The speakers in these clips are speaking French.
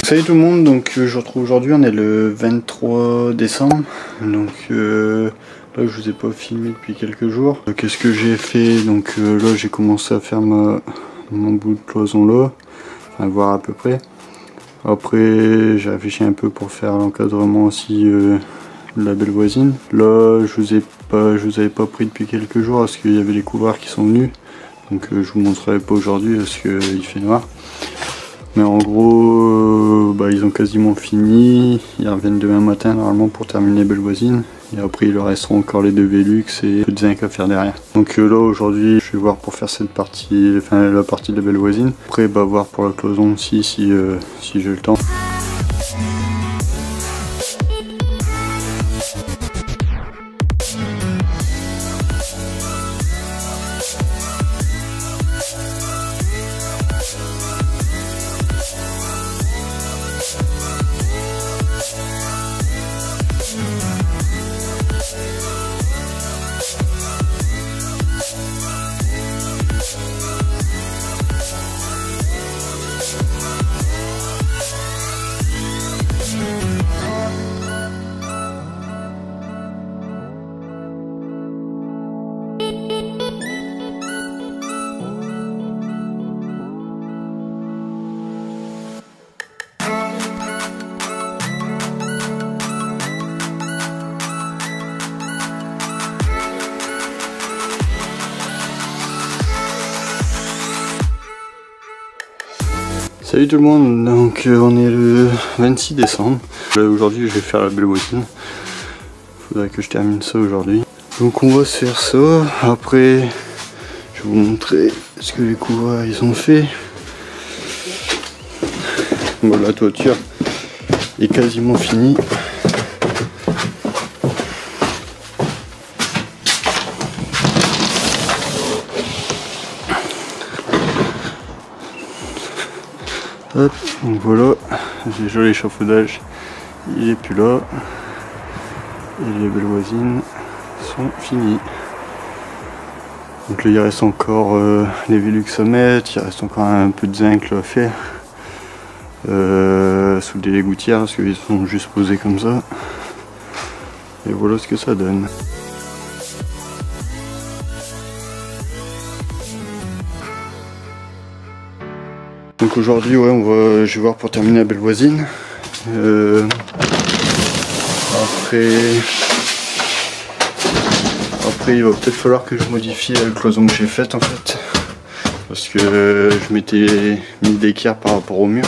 Salut tout le monde, donc je vous retrouve aujourd'hui, on est le 23 décembre, donc là je vous ai pas filmé depuis quelques jours. Qu'est-ce que j'ai fait? Donc là j'ai commencé à faire mon bout de cloison là, à voir à peu près. Après j'ai réfléchi un peu pour faire l'encadrement aussi de la belle voisine. Là je vous avais pas pris depuis quelques jours parce qu'il y avait les couvreurs qui sont venus, donc je vous montrerai pas aujourd'hui parce qu'il fait noir. Mais en gros, ils ont quasiment fini. Ils reviennent demain matin normalement pour terminer Belle Voisine. Et après il leur restera encore les deux Velux et peu de zinc à faire derrière. Donc là aujourd'hui je vais voir pour faire cette partie, enfin la partie de la Belle Voisine. Après voir pour la cloison aussi si j'ai le temps. Salut tout le monde, donc on est le 26 décembre. Aujourd'hui je vais faire la Belle Voisine. Faudrait que je termine ça aujourd'hui. Donc on va se faire ça. Après je vais vous montrer ce que les couvreurs ils ont fait. Bon, la toiture est quasiment finie. Hop, donc voilà, déjà l'échafaudage il est plus là et les belles voisines sont finies. Donc là il reste encore les Velux à mettre, il reste encore un peu de zinc là, à faire souder les gouttières parce qu'ils sont juste posés comme ça. Et voilà ce que ça donne. Donc aujourd'hui ouais, je vais voir pour terminer la Belle Voisine. Après il va peut-être falloir que je modifie la cloison que j'ai faite en fait. Parce que je m'étais mis d'équerre par rapport au mur.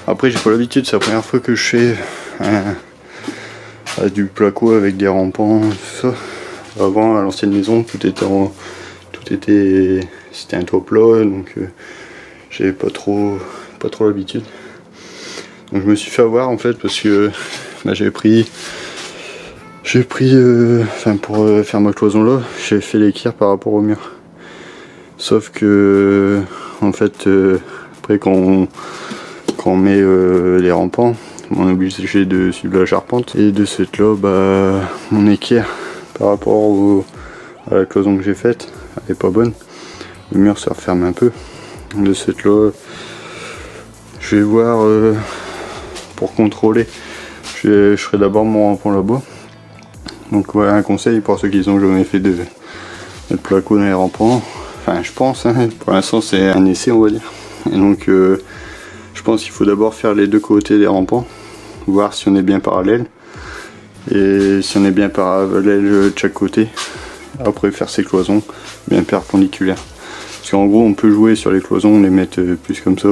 Après j'ai pas l'habitude, c'est la première fois que je fais du placo avec des rampants, tout ça. Avant à l'ancienne maison c'était un toit plat, donc j'avais pas trop l'habitude. Donc je me suis fait avoir en fait parce que j'ai pris pour faire ma cloison là, j'ai fait l'équerre par rapport au mur. Sauf que en fait après quand on met les rampants, on est obligé de suivre la charpente et de cette là mon équerre par rapport à la cloison que j'ai faite, elle est pas bonne. Le mur se referme un peu. De cette là je vais voir pour contrôler, je ferai d'abord mon rampant là-bas. Donc voilà un conseil pour ceux qui n'ont jamais fait de placo dans les rampants, enfin je pense hein, pour l'instant c'est un essai on va dire. Et donc je pense qu'il faut d'abord faire les deux côtés des rampants, voir si on est bien parallèle, et si on est bien parallèle de chaque côté, après faire ses cloisons bien perpendiculaires. Parce qu'en gros on peut jouer sur les cloisons, les mettre plus comme ça,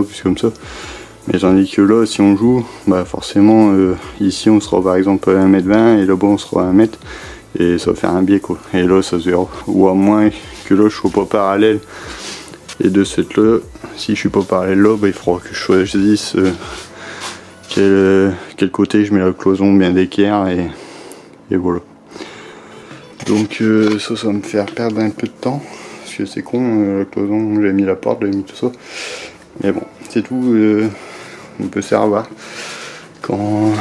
mais tandis que là si on joue, forcément ici on sera par exemple à 1,20 m et là-bas on sera à 1 m, et ça va faire un biais quoi, et là ça se verra. Ou à moins que là je sois pas parallèle, et de cette là, si je suis pas parallèle là, il faudra que je choisisse quel côté je mets la cloison bien d'équerre, et voilà. Donc ça va me faire perdre un peu de temps. Parce que c'est con, la cloison, j'ai mis la porte, j'ai mis tout ça. Mais bon, c'est tout, on peut se faire avoir. Quand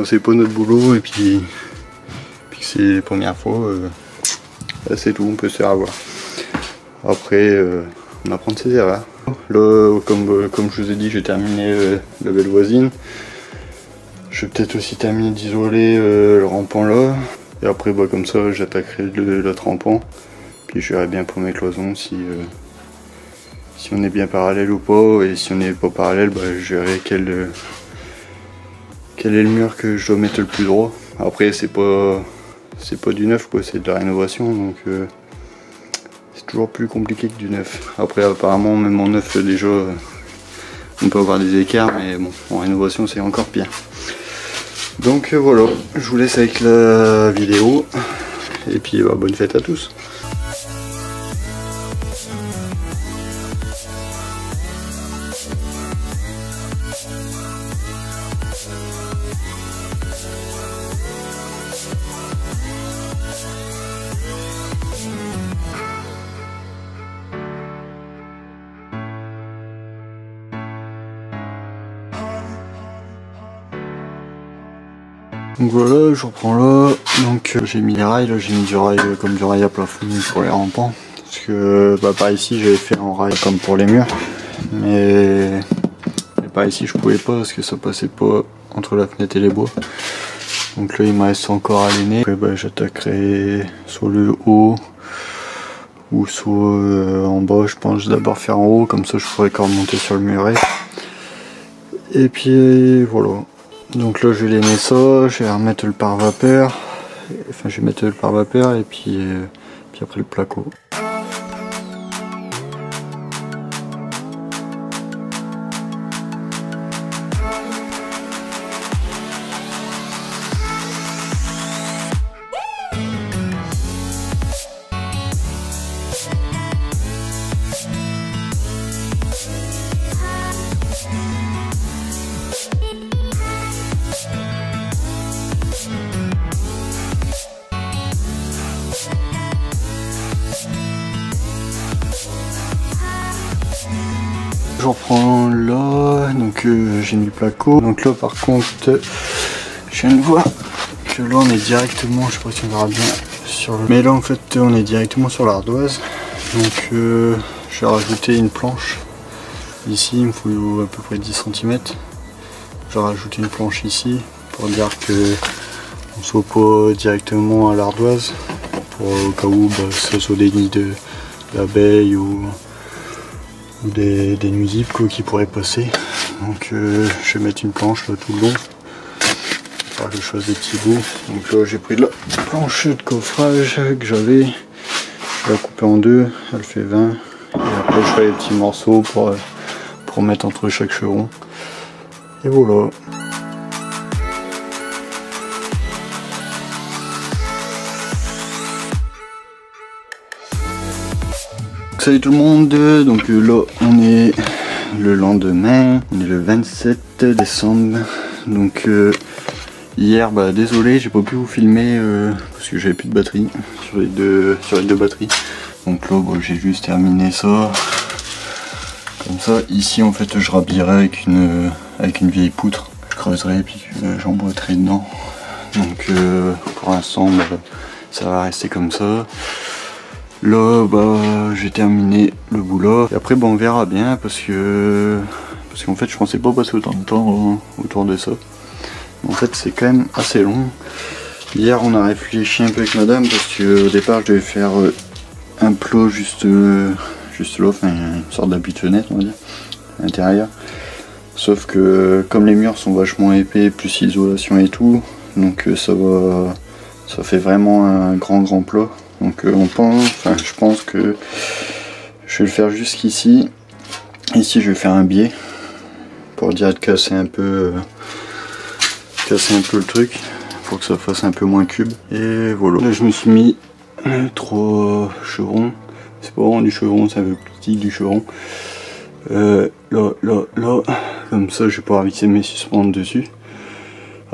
c'est pas notre boulot et puis que c'est les premières fois, c'est tout, on peut se faire avoir. Après, on apprend de ses erreurs. Là, comme je vous ai dit, j'ai terminé la belle voisine. Je vais peut-être aussi terminer d'isoler le rampant là. Et après, bah, comme ça, j'attaquerai l'autre rampant. Puis je verrai bien pour mes cloisons si on est bien parallèle ou pas. Et si on n'est pas parallèle, bah, je verrai quel est le mur que je dois mettre le plus droit. Après, c'est pas du neuf, quoi, c'est de la rénovation. Donc c'est toujours plus compliqué que du neuf. Après, apparemment, même en neuf, déjà, on peut avoir des écarts. Mais bon, en rénovation, c'est encore pire. Donc voilà, je vous laisse avec la vidéo et puis bah, bonne fête à tous. Donc voilà, je reprends là. Donc j'ai mis les rails, là j'ai mis du rail comme du rail à plafond pour les rampants. Parce que bah, par ici j'avais fait en rail comme pour les murs. Mais par ici je pouvais pas parce que ça passait pas entre la fenêtre et les bois. Donc là il me reste encore à l'aîner. Après bah, j'attaquerai sur le haut ou soit en bas. Je pense d'abord faire en haut, comme ça je pourrais quand même monter sur le muret. Et puis voilà. Donc là je vais lainer ça, je vais remettre le pare-vapeur, enfin je vais mettre le pare-vapeur et puis après le placo. Je reprends là, donc j'ai mis le placo. Donc là par contre, je viens de voir que là on est directement, je sais pas si on verra bien sur le... Mais là en fait on est directement sur l'ardoise. Donc je vais rajouter une planche. Ici il me faut à peu près 10 cm. Je vais rajouter une planche ici pour dire que on soit pas directement à l'ardoise. Pour au cas où bah, ce soit des nids d'abeilles ou des nuisibles quoi, qui pourraient passer. Donc je vais mettre une planche là, tout le long. Il faudra que je fasse des petits bouts. Donc là j'ai pris de la planche de coffrage que j'avais. Je vais la couper en deux, elle fait 20. Et après je ferai des petits morceaux pour mettre entre chaque chevron. Et voilà. Salut tout le monde, donc là on est le lendemain, on est le 27 décembre, donc hier bah désolé j'ai pas pu vous filmer parce que j'avais plus de batterie sur les deux batteries, donc là bah, j'ai juste terminé ça, comme ça. Ici en fait je rhabillerai avec une vieille poutre, je creuserai et puis j'emboîterai dedans, donc pour l'instant bah, ça va rester comme ça. Là bah j'ai terminé le boulot et après bah, on verra bien parce qu'en fait je pensais pas passer autant de temps autour de ça. En fait c'est quand même assez long. Hier on a réfléchi un peu avec madame parce que au départ je devais faire un plot juste là, enfin une sorte d'appui de fenêtre on va dire, à l'intérieur. Sauf que comme les murs sont vachement épais, plus isolation et tout, donc ça fait vraiment un grand plat. Donc je pense que je vais le faire jusqu'ici. Ici je vais faire un biais pour dire de casser un peu le truc pour que ça fasse un peu moins cube. Et voilà. Là je me suis mis 3 chevrons. C'est pas vraiment du chevron, c'est un peu plus petit du chevron. Là, comme ça je vais pouvoir visser mes suspentes dessus.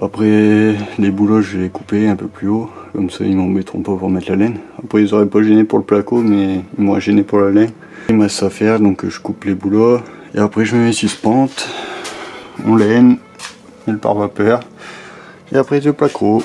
Après les boulots je vais les couper un peu plus haut, comme ça ils m'embêteront pas pour mettre la laine. Après ils auraient pas gêné pour le placo mais ils m'auraient gêné pour la laine. Il me reste à faire donc je coupe les boulots et après je mets mes suspentes, on laine, et le pare-vapeur et après le placo.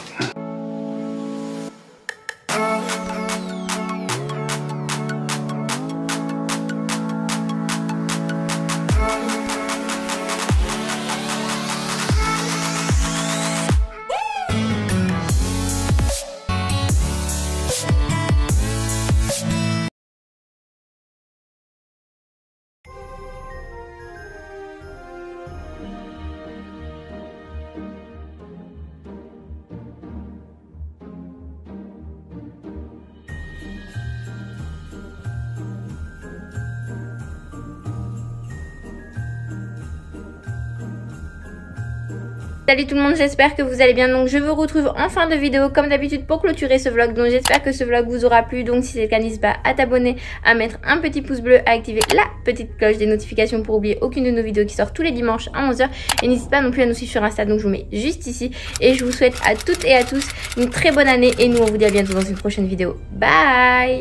Salut tout le monde, j'espère que vous allez bien. Donc je vous retrouve en fin de vidéo comme d'habitude pour clôturer ce vlog. Donc j'espère que ce vlog vous aura plu. Donc si c'est le cas, n'hésitez pas à t'abonner, à mettre un petit pouce bleu, à activer la petite cloche des notifications pour oublier aucune de nos vidéos qui sort tous les dimanches à 11h. Et n'hésitez pas non plus à nous suivre sur Insta, donc je vous mets juste ici. Et je vous souhaite à toutes et à tous une très bonne année et nous on vous dit à bientôt dans une prochaine vidéo. Bye.